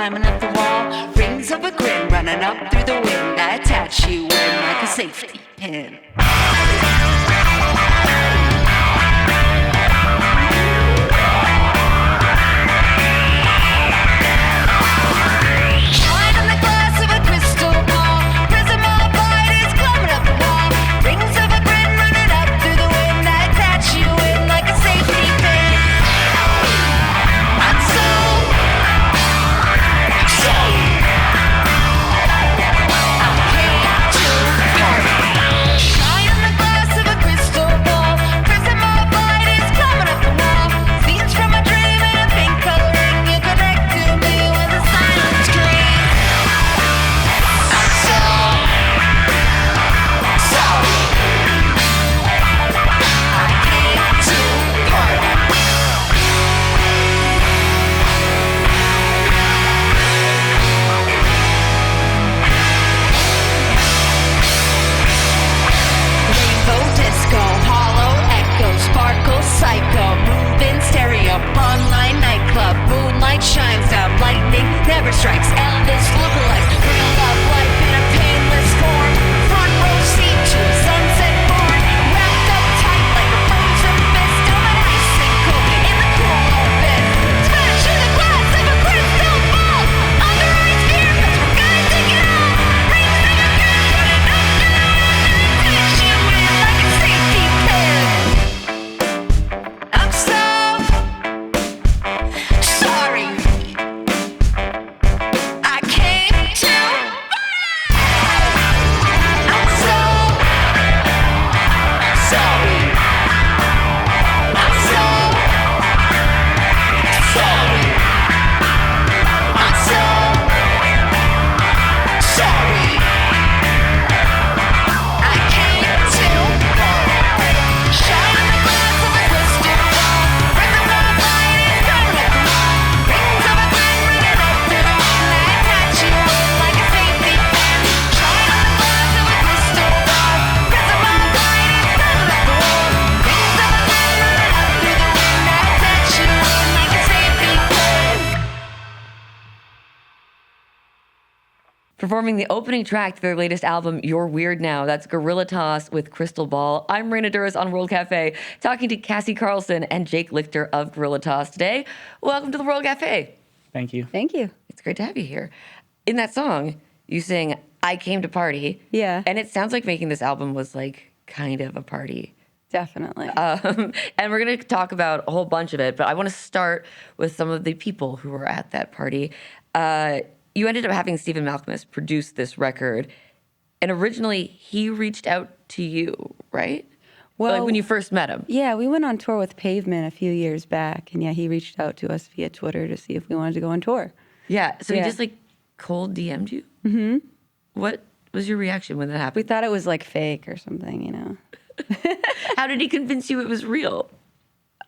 climbing up the wall. Rings of a grin running up through the wind. I attach you in like a safety pin. Shine on the glass of a crystal ball. Prism of light is climbing up the wall. Rings of a grin running up through the wind. I attach you in like a safety pin. I'm so sorry. I came to party. Shine on the glass of a crystal ball. Prism of light is climbing up the wall. Scenes from a dream in a pink coloring. You connect to me with a silent scream. I'm so sorry. I came to party. Rainbow disco, hollow echo, sparkle psycho, moving stereo, online nightclub, moonlight shines down, lightning never strikes, Elvis lookalike, real love life in a painless form, front row seat to a sunset born, wrapped up tight like a frozen fist of an icicle in the cool open, smash in the glass of a crystal ball, under ice beer 'cause we're gonna take it all, rings of a gun running up to the wind, attach you in like a safety pin. I'm so sorry. I came to. I'm so sorry. I'm so sorry. I'm so sorry. I came to shine the glass of a crystal ball. Rhythm of light is coming up the wall. Rings of a grin running up through the wind. I attach you in like a safety pin. Shine on the glass of a crystal ball. Rhythm of light is coming up the wall. Rings of a grin running up through the wind. I attach you in like a safety pin. Performing the opening track to their latest album, You're Weird Now. That's Guerilla with Krystal Ball. I'm Raina Douris on World Cafe, talking to Cassie Carlson and Jake Lichter of Guerilla today. Welcome to the World Cafe. Thank you. Thank you. It's great to have you here. In that song, you sing, I Came to Party. Yeah. And it sounds like making this album was like kind of a party. Definitely. And we're going to talk about a whole bunch of it, but I want to start with some of the people who were at that party. You ended up having Stephen Malkmus produce this record, and originally he reached out to you, right? Well, like when you first met him. Yeah, we went on tour with Pavement a few years back, and yeah, he reached out to us via Twitter to see if we wanted to go on tour. Yeah, so Yeah. he just like cold DM'd you? Mm-hmm. What was your reaction when that We happened? thought it was like fake or something, you know. How did he convince you it was real?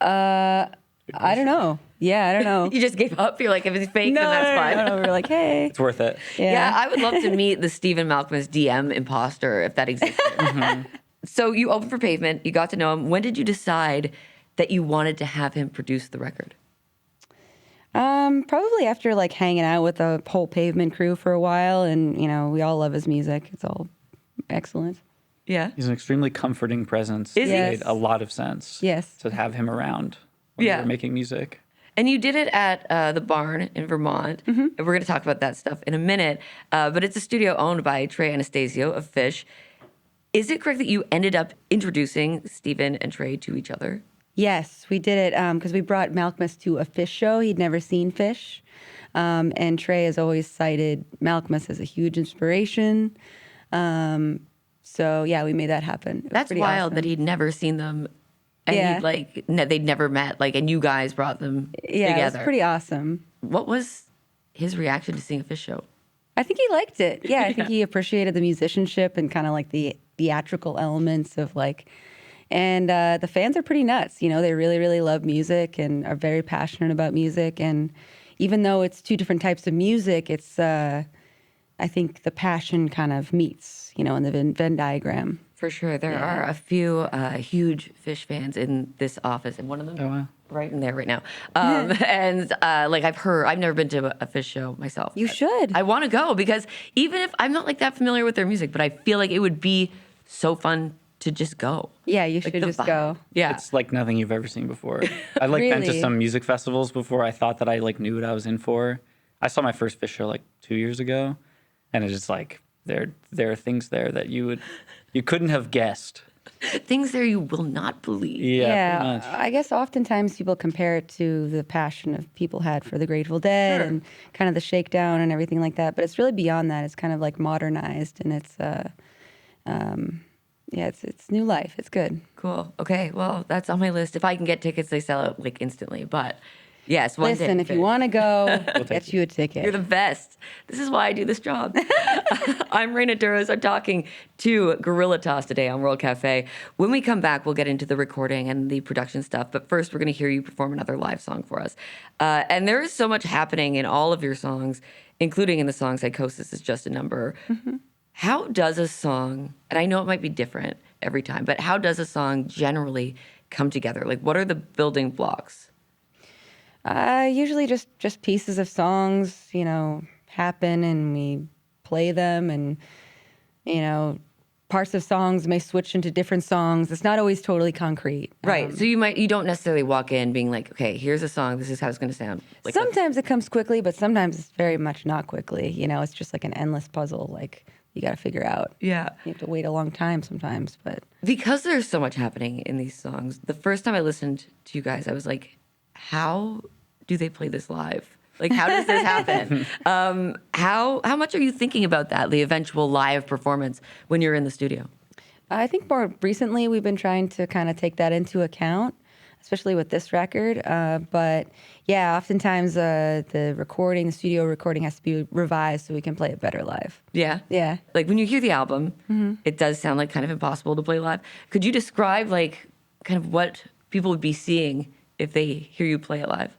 I don't know. Yeah, I don't know. You just gave up? You're like, if it's fake, then that's fine. No, we were like, hey. It's worth it. Yeah, I would love to meet the Stephen Malkmus DM imposter if that existed. So you opened for Pavement, you got to know him. When did you decide that you wanted to have him produce the record? Probably after like hanging out with the whole Pavement crew for a while, and you know, we all love his music. It's all excellent. Yeah. He's an extremely comforting presence. Is It he? made a lot of sense. Yes. To have him around when Yeah. we were making music. And you did it at the Barn in Vermont. And we're going to talk about that stuff in a minute. But it's a studio owned by Trey Anastasio of Fish. Is it correct that you ended up introducing Stephen and Trey to each other? Yes, we did it because we brought Malkmus to a Fish show. He'd never seen Fish. And Trey has always cited Malkmus as a huge inspiration. So, yeah, we made that happen. It was That's pretty wild awesome. that he'd never seen them. And Yeah. he'd like, they'd never met. Like, and you guys brought them Yeah, together. it was pretty awesome. What was his reaction to seeing a Fish show? I think he liked it. Yeah, I think he appreciated the musicianship and kind of like the theatrical elements of like, and the fans are pretty nuts. You know, they really, really love music and are very passionate about music. And even though it's two different types of music, it's, I think the passion kind of meets, you know, in the Venn diagram. For sure. There are a few huge Fish fans in this office, and one of them Oh, wow. right in there right now. And like I've never been to a Fish show myself. You should. I want to go because even if I'm not like that familiar with their music, but I feel like it would be so fun to just go. Yeah, you Like should the just vibe. go. Yeah. It's like nothing you've ever seen before. I like been to Really? some music festivals before. I thought that I like knew what I was in for. I saw my first Fish show like 2 years ago, and it's just like there are things there that you couldn't have guessed. Things there you will not believe. Yeah, pretty much. I guess oftentimes people compare it to the passion of people had for the Grateful Dead Sure. and kind of the shakedown and everything like that. But it's really beyond that. It's kind of like modernized, and it's it's new life. It's good. Cool. Okay. Well, that's on my list. If I can get tickets, they sell out like instantly. But yes, one Listen, day. if you want to go, get you a ticket. You're the best. This is why I do this job. I'm Raina Douris. I'm talking to Guerilla Toss today on World Cafe. When we come back, we'll get into the recording and the production stuff. But first, we're going to hear you perform another live song for us. And there is so much happening in all of your songs, including in the song Psychosis is Just a Number. Mm-hmm. How does a song, and I know it might be different every time, but how does a song generally come together? Like, what are the building blocks? Usually just pieces of songs, happen and we play them, and, parts of songs may switch into different songs. It's not always totally concrete. Right. So you don't necessarily walk in being like, okay, here's a song. This is how it's going to sound. Like, Sometimes it comes quickly, but sometimes it's very much not quickly. It's just like an endless puzzle. Like you got to figure out. yeah. You have to wait a long time sometimes, but Because there's so much happening in these songs, the first time I listened to you guys, I was like, how do they play this live? Like, how does this happen? How much are you thinking about that, the eventual live performance when you're in the studio? I think more recently we've been trying to kind of take that into account, especially with this record. But yeah, oftentimes the studio recording has to be revised so we can play it better live. Yeah. Yeah. Like when you hear the album, it does sound like kind of impossible to play live. Could you describe like kind of what people would be seeing if they hear you play it live?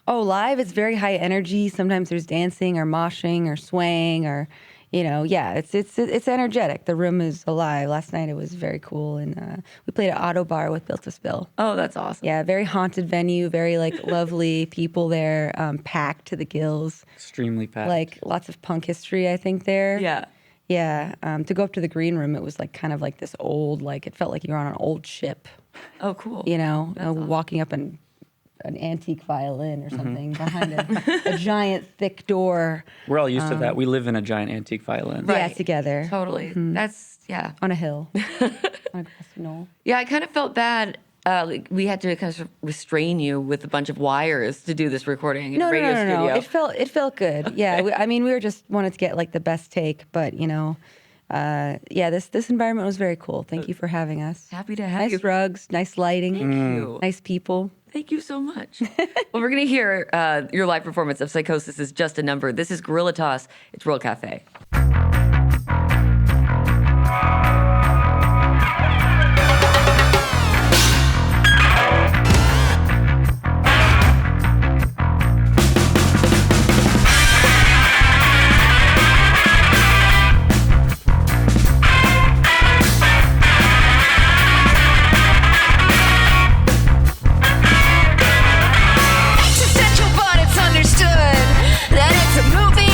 Oh, live, it's very high energy. Sometimes there's dancing or moshing or swaying or, it's energetic. The room is alive. Last night it was very cool, and we played at Auto Bar with Built to Spill. Oh, that's awesome. Yeah, very haunted venue, very like lovely people there, packed to the gills. Extremely packed. Like lots of punk history, I think there. Yeah. Yeah. To go up to the green room, it was like kind of like this old, like it felt like you were on an old ship. Oh, cool. Walking up an antique violin or something behind a giant thick door. We're all used to that. We live in a giant antique violin. Right. Yeah, together Totally. That's, yeah. on a hill, on a grassy knoll. Yeah, I kind of felt bad. Like we had to kind of restrain you with a bunch of wires to do this recording in a radio studio. No. It felt good. Yeah, we were just wanted to get like the best take, but this environment was very cool. Thank you for having us. Happy to have Nice you. rugs, nice lighting, Thank you. nice people. Thank you so much. Well, we're going to hear your live performance of Psychosis is Just a Number. This is Guerilla Toss. It's World Cafe. Existential, but it's understood that it's a movie.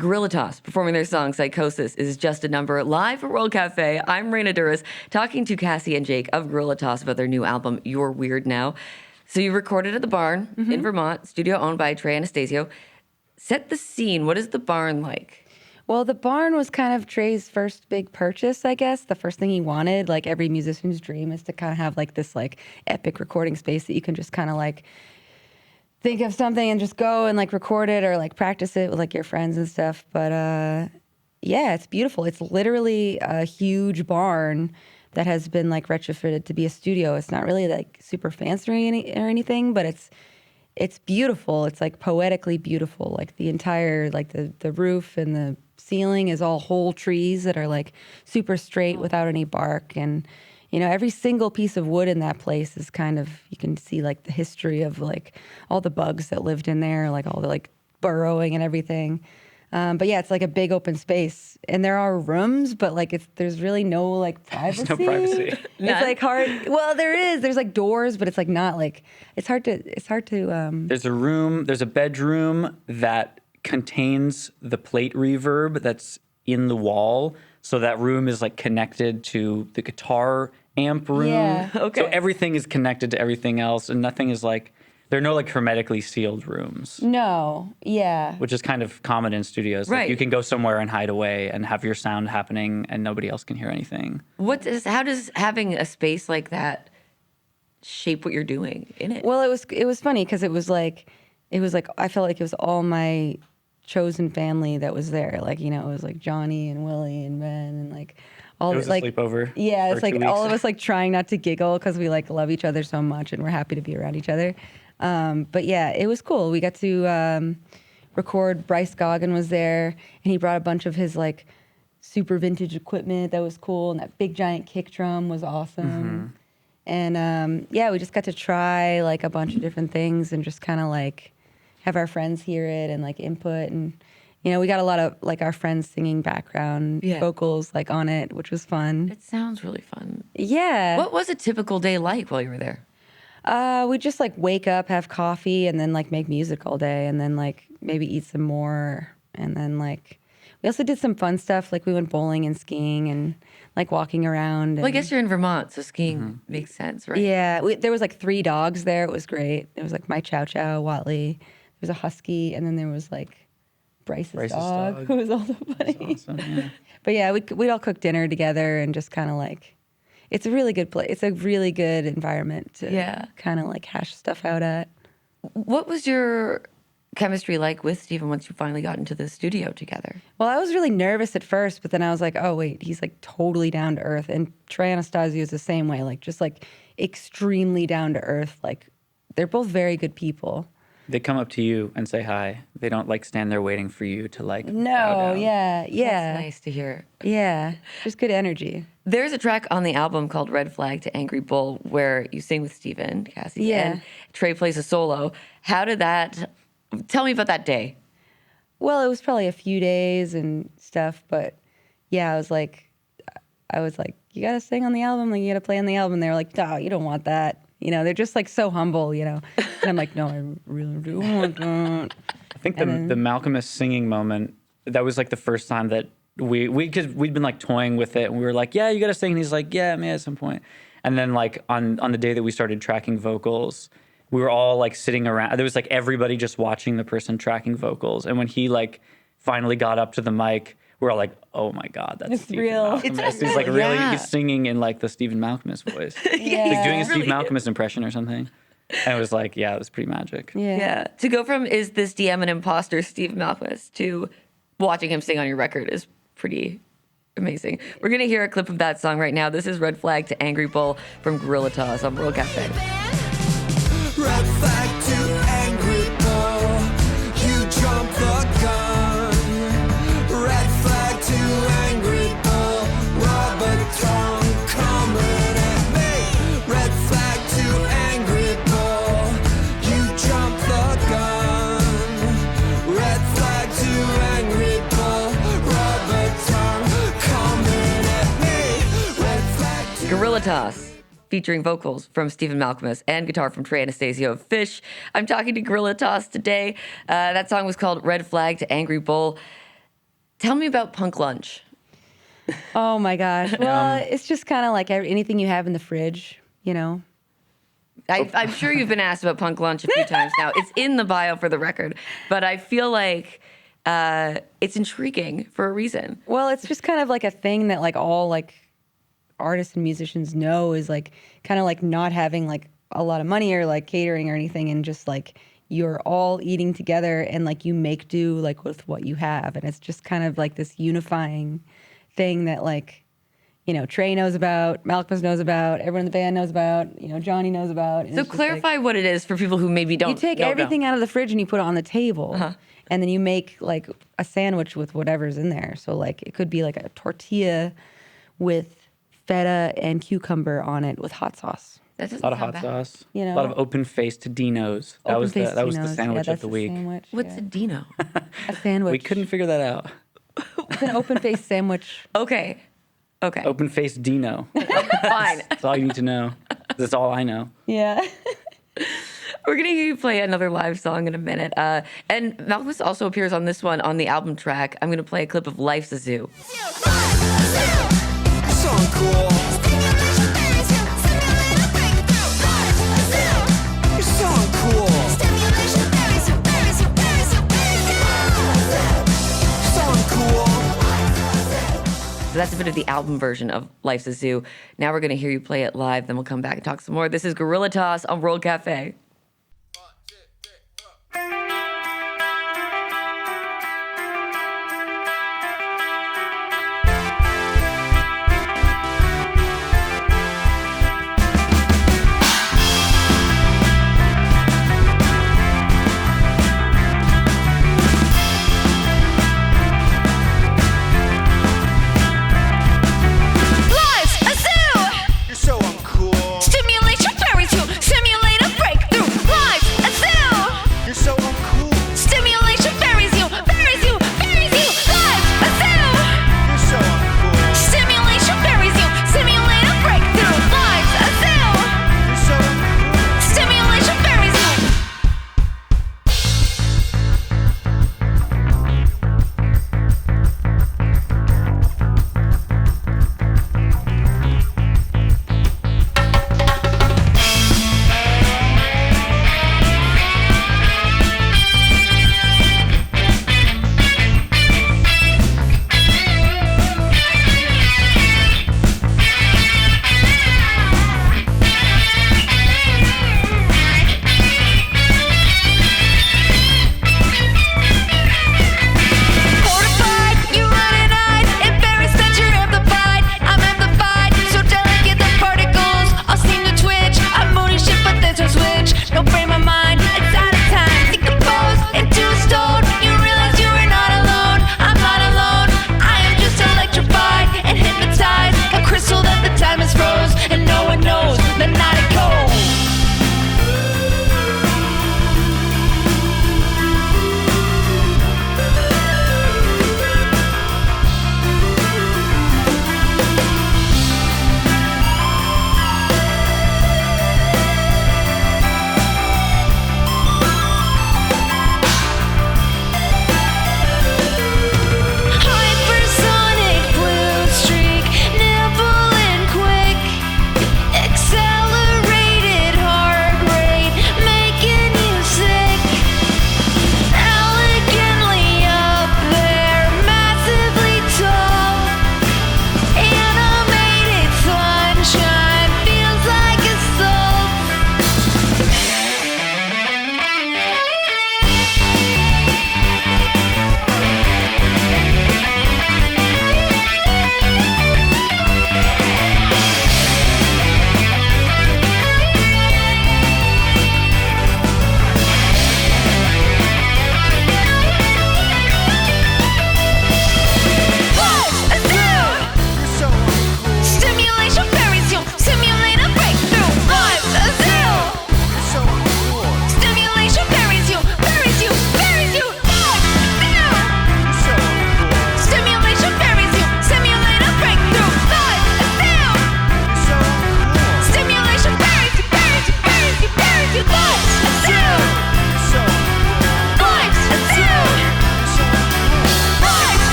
Guerilla performing their song Psychosis is Just a Number live at World Cafe. I'm Raina Douris talking to Cassie and Jake of Guerilla about their new album, You're Weird Now. So you recorded at the Barn in Vermont, studio owned by Trey Anastasio. Set the scene. What is the Barn like? Well, the Barn was kind of Trey's first big purchase, I guess. The first thing he wanted, like every musician's dream, is to kind of have like this like epic recording space that you can just kind of like think of something and just go and like record it or like practice it with like your friends and stuff. But yeah, it's beautiful. It's literally a huge barn that has been like retrofitted to be a studio. It's not really like super fancy or anything, but it's beautiful. It's like poetically beautiful. Like the entire, like the roof and the ceiling is all whole trees that are like super straight without any bark. And, you know, every single piece of wood in that place is kind of, you can see like the history of like all the bugs that lived in there, like all the like burrowing and everything. But yeah, it's like a big open space, and there are rooms, but like there's really no like privacy. There's no privacy. It's like hard. Well, there is. There's like doors, but it's like not like it's hard to. There's a room. There's a bedroom that contains the plate reverb that's in the wall. So that room is like connected to the guitar amp room. Yeah. Okay. So everything is connected to everything else, and nothing is like. There are no like hermetically sealed rooms. No. Yeah. Which is kind of common in studios. Like, Right. you can go somewhere and hide away and have your sound happening and nobody else can hear anything. How does having a space like that shape what you're doing in it? Well, it was funny because it was like I felt like it was all my chosen family that was there. Like, you know, it was like Johnny and Willie and Ben and like all It was a like sleepover Yeah, for it's like 2 all weeks. of us like trying not to giggle because we like love each other so much and we're happy to be around each other. But yeah, it was cool. We got to record. Bryce Goggin was there, and he brought a bunch of his like super vintage equipment that was cool, and that big giant kick drum was awesome. And yeah, we just got to try like a bunch of different things and just kind of like have our friends hear it and like input. And you know, we got a lot of like our friends singing background vocals like on it, which was fun. It sounds really fun. Yeah. What was a typical day like while you were there? We just like wake up, have coffee, and then like make music all day, and then like maybe eat some more, and then like we also did some fun stuff, like we went bowling and skiing and like walking around. Well, I and- guess you're in Vermont, so skiing makes sense, right? Yeah, there was like 3 dogs there. It was great. It was like my Chow Chow, Watley. There was a husky, and then there was like Bryce's dog, who was also funny. Awesome, yeah. But yeah, we'd all cook dinner together and just kind of like. It's a really good place. It's a really good environment to kind of like hash stuff out at. What was your chemistry like with Steven once you finally got into the studio together? Well, I was really nervous at first, but then I was like, oh, wait, he's like totally down to earth. And Trey Anastasio is the same way, like just like extremely down to earth. Like they're both very good people. They come up to you and say hi. They don't like stand there waiting for you to like bow No, down. yeah. That's nice to hear. Yeah, just good energy. There's a track on the album called Red Flag to Angry Bull where you sing with Steven, Cassie, Yeah. and Trey plays a solo. How did that, tell me about that day. Well, it was probably a few days and stuff, but yeah, I was like, you got to sing on the album, like you got to play on the album. They were like, no, you don't want that. You know, they're just like so humble, you know. And I'm like, no, I really do want that. I think the Malcolmus singing moment, that was like the first time that because we'd been like toying with it and we were like, yeah, you got to sing. And he's like, yeah, maybe at some point. And then like on the day that we started tracking vocals, we were all like sitting around. There was like everybody just watching the person tracking vocals. And when he like finally got up to the mic, we're all like, oh my God, that's It's Stephen real. Malcolmus. He's like really, Yeah. he's singing in like the Stephen Malcolmus voice. Yeah. Like doing a Steve Really Malcolmus impression or something. And it was like, yeah, it was pretty magic. Yeah. To go from is this DM an imposter, Steve Malcolmus, to watching him sing on your record is pretty amazing. We're going to hear a clip of that song right now. This is Red Flag to Angry Bull from Guerilla on World Cafe. Red flag to angry bull, you jump the gun. Red flag to angry bull, rubber tongue coming at me. Red flag to angry bull, you jump the gun. Red flag to angry bull, rubber tongue coming at me. Red flag to Guerilla featuring vocals from Stephen Malcolmus and guitar from Trey Anastasio of Fish. I'm talking to Guerilla today. That song was called Red Flag to Angry Bull. Tell me about Punk Lunch. Oh my gosh. Well, it's just kind of like anything you have in the fridge, you know? I'm sure you've been asked about Punk Lunch a few times now. It's in the bio for the record, but I feel like it's intriguing for a reason. Well, it's just kind of like a thing that like all like artists and musicians know is like kind of like not having like a lot of money or like catering or anything, and just like you're all eating together and like you make do like with what you have, and it's just kind of like this unifying thing that like, you know, Trey knows about, Malcolmus knows about, everyone in the band knows about, you know, Johnny knows about. And So it's just, clarify like, what it is for people who maybe don't. you take don't everything know. out of the fridge and you put it on the table, and then you make like a sandwich with whatever's in there. So like it could be like a tortilla with feta and cucumber on it with hot sauce. That A doesn't lot of sound hot bad. sauce. You know? A lot of open-faced Dinos. That was the Open-faced sandwich yeah, of the week. Sandwich, What's yeah. a Dino? A sandwich? We couldn't figure that out. It's an open-faced sandwich. Okay. Open-faced Dino. Fine. That's all you need to know. That's all I know. Yeah. We're going to hear you play another live song in a minute. And Malcolmus also appears on this one on the album track. I'm going to play a clip of Life's a Zoo. So cool. You're so cool. So cool. So that's a bit of the album version of Life's a Zoo. Now we're going to hear you play it live, then we'll come back and talk some more. This is Guerilla Toss on World Cafe. Life's a zoo! You're so uncool. Stimulate your fairies to simulate a breakthrough.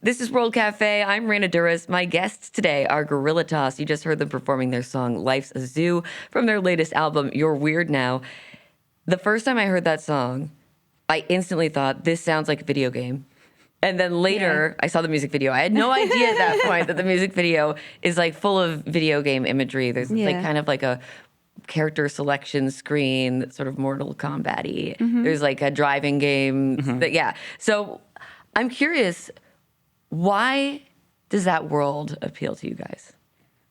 This is World Cafe. I'm Raina Douris. My guests today are Guerilla. You just heard them performing their song Life's a Zoo from their latest album, You're Weird Now. The first time I heard that song, I instantly thought, this sounds like a video game. And then later, I saw the music video. I had no idea at that point that the music video is like full of video game imagery. There's like kind of like a character selection screen that's sort of Mortal Kombat-y. There's like a driving game. So I'm curious, why does that world appeal to you guys?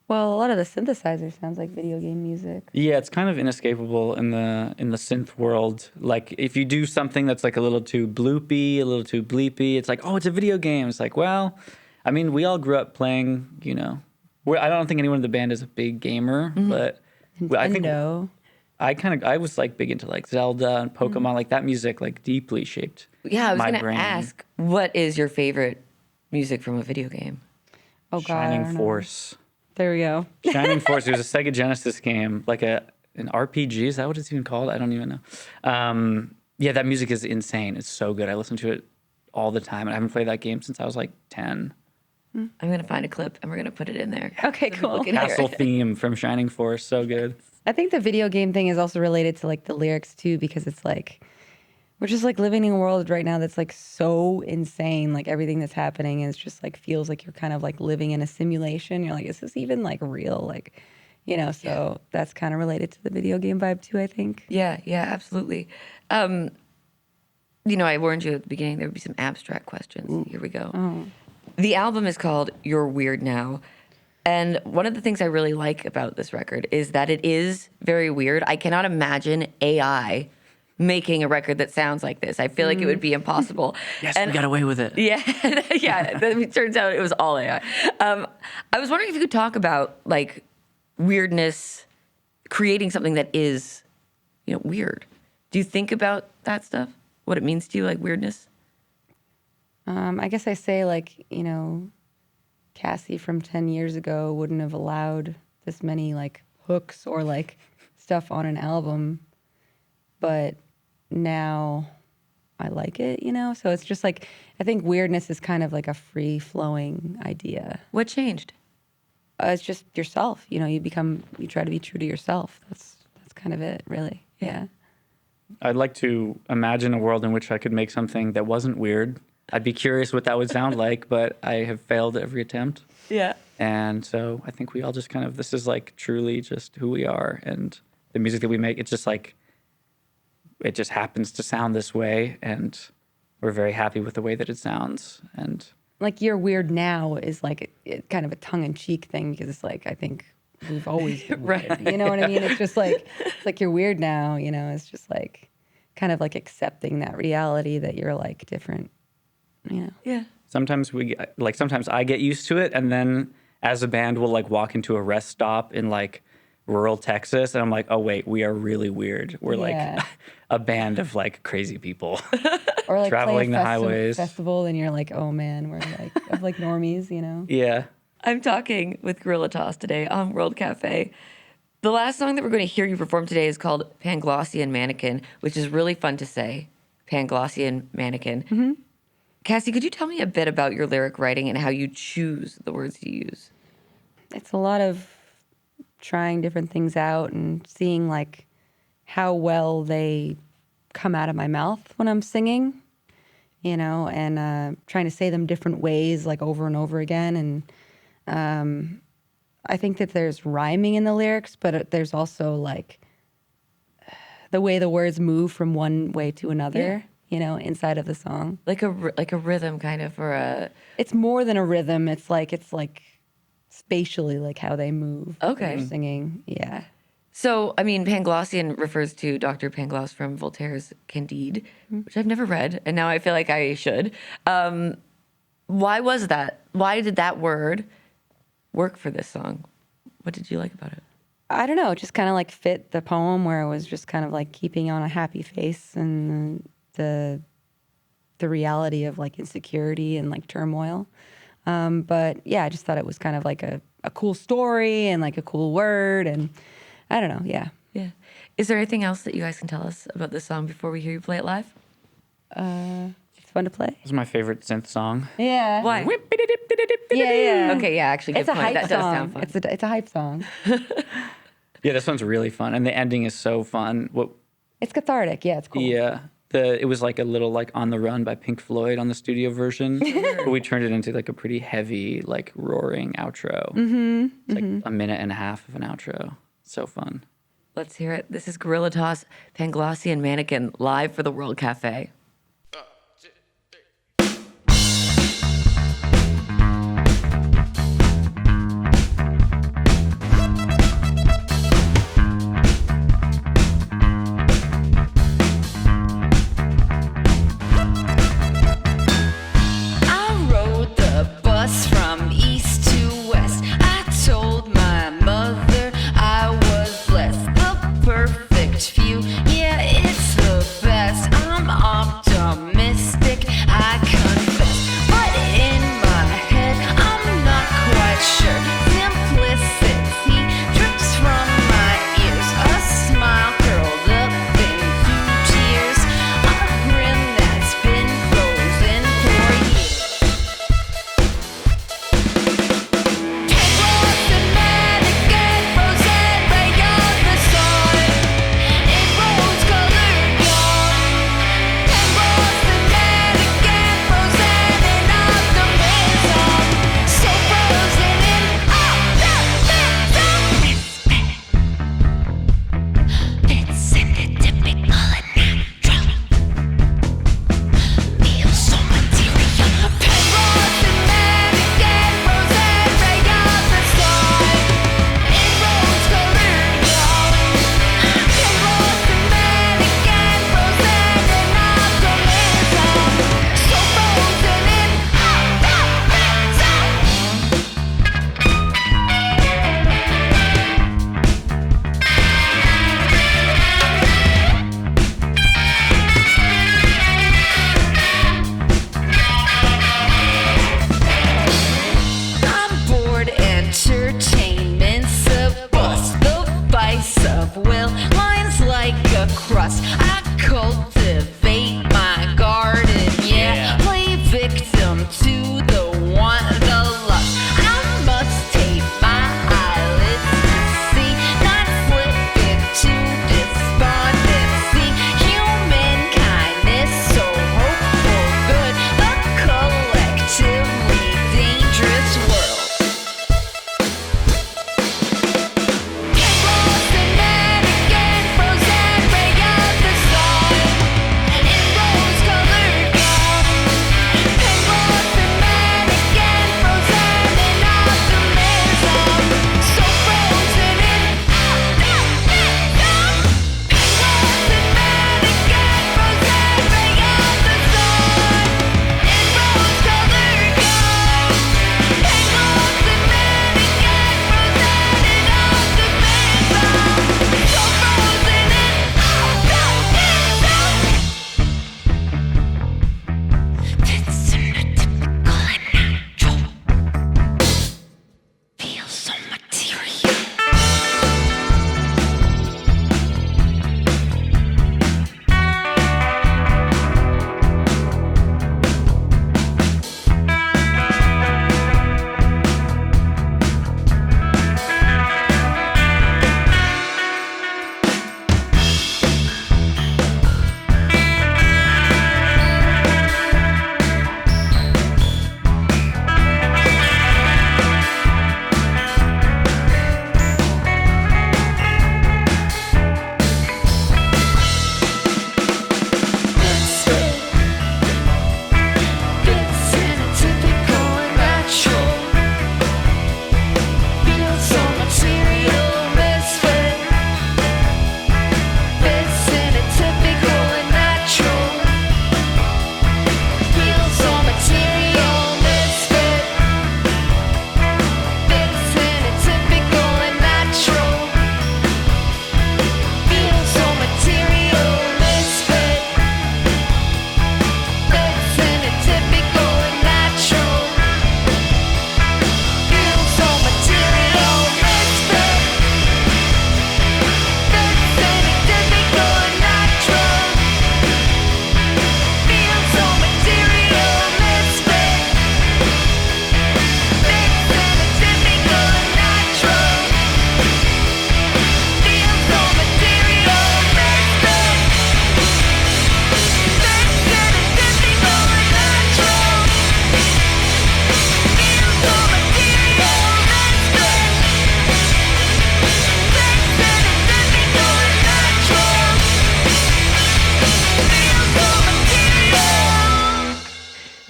Well, a lot of the synthesizer sounds like video game music. Yeah, it's kind of inescapable in the synth world. Like if you do something that's like a little too bloopy, a little too bleepy, it's like, oh, it's a video game. It's like, well, I mean, we all grew up playing, you know. I don't think anyone in the band is a big gamer, but I think I was like big into like Zelda and Pokemon, like that music like deeply shaped. Yeah, I was my going to brain. ask, what is your favorite music from a video game? Oh, God. I Shining don't know. Force. There we go. Shining Force. It was a Sega Genesis game, like an RPG. Is that what it's even called? I don't even know. Yeah, that music is insane. It's so good. I listen to it all the time, and I haven't played that game since I was like 10. I'm going to find a clip and we're going to put it in there. Okay, so people cool. can hear Castle it. theme from Shining Force, so good. I think the video game thing is also related to like the lyrics too, because it's like we're just like living in a world right now that's like so insane, like everything that's happening, and it's just like feels like you're kind of like living in a simulation. You're like, is this even like real? Like, you know, so that's kind of related to the video game vibe too, I think. Yeah, absolutely. You know, I warned you at the beginning there would be some abstract questions. Ooh. Here we go. Oh. The album is called You're Weird Now. And one of the things I really like about this record is that it is very weird. I cannot imagine AI making a record that sounds like this. I feel like it would be impossible. Yes, we got away with it. Yeah, it turns out it was all AI. I was wondering if you could talk about like weirdness, creating something that is, you know, weird. Do you think about that stuff? What it means to you, like weirdness? I guess I say like, you know, Cassie from 10 years ago wouldn't have allowed this many like hooks or like stuff on an album, but now I like it, you know? So it's just like, I think weirdness is kind of like a free flowing idea. What changed? It's just yourself, you know, you try to be true to yourself. That's kind of it, really. Yeah. I'd like to imagine a world in which I could make something that wasn't weird. I'd be curious what that would sound like, but I have failed every attempt. Yeah. And so I think we all just kind of, this is like truly just who we are. And the music that we make, it's just like, it just happens to sound this way. And we're very happy with the way that it sounds. And Like You're Weird Now is like kind of a tongue-in-cheek thing, because it's like, I think we've always been weird. Right. You know what I mean? It's just like, it's like you're weird now, you know? It's just like kind of like accepting that reality that you're like different, you know? Yeah. sometimes I get used to it. And then as a band, we'll like walk into a rest stop in like rural Texas. And I'm like, oh, wait, we are really weird. We're like a band of like crazy people. Or like traveling play a the highways. festival, and you're like, oh man, we're like of like normies, you know? Yeah. I'm talking with Guerilla today on World Cafe. The last song that we're going to hear you perform today is called Panglossian Mannequin, which is really fun to say. Panglossian Mannequin. Mm-hmm. Cassie, could you tell me a bit about your lyric writing and how you choose the words you use? It's a lot of trying different things out and seeing like how well they come out of my mouth when I'm singing, you know, and trying to say them different ways, like over and over again. And I think that there's rhyming in the lyrics, but there's also like the way the words move from one way to another, you know, inside of the song. Like a rhythm kind of, or a... It's more than a rhythm. It's like spatially like how they move. Okay. When you're singing. Yeah. So, I mean, Panglossian refers to Dr. Pangloss from Voltaire's Candide, which I've never read, and now I feel like I should. Why was that? Why did that word work for this song? What did you like about it? I don't know. It just kind of like fit the poem, where it was just kind of like keeping on a happy face and the reality of like insecurity and like turmoil. But yeah, I just thought it was kind of like a cool story and like a cool word, and I don't know. Yeah. Yeah. Is there anything else that you guys can tell us about this song before we hear you play it live? If It's fun to play. This is my favorite synth song. Yeah. Why? Yeah. Okay, yeah, actually, good It's a point. hype That does sound song. fun. It's a hype song. Yeah, this one's really fun, and the ending is so fun. It's cathartic. Yeah, it's cool. Yeah, it was like a little like "On the Run" by Pink Floyd on the studio version, but we turned it into like a pretty heavy, like roaring outro. It's like a minute and a half of an outro. So fun. Let's hear it. This is Guerilla Toss, Panglossian Mannequin, live for the World Cafe. I rode the bus from east to west. I told my mother I was blessed. The perfect view, yeah, it's the best. I'm off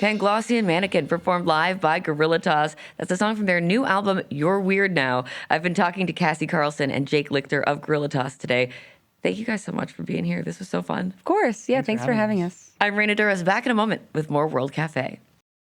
Panglossian Mannequin, performed live by Guerilla. That's a song from their new album, You're Weird Now. I've been talking to Cassie Carlson and Jake Lichter of Guerilla today. Thank you guys so much for being here. This was so fun. Of course. Yeah, thanks for having us. I'm Raina Douris, back in a moment with more World Cafe.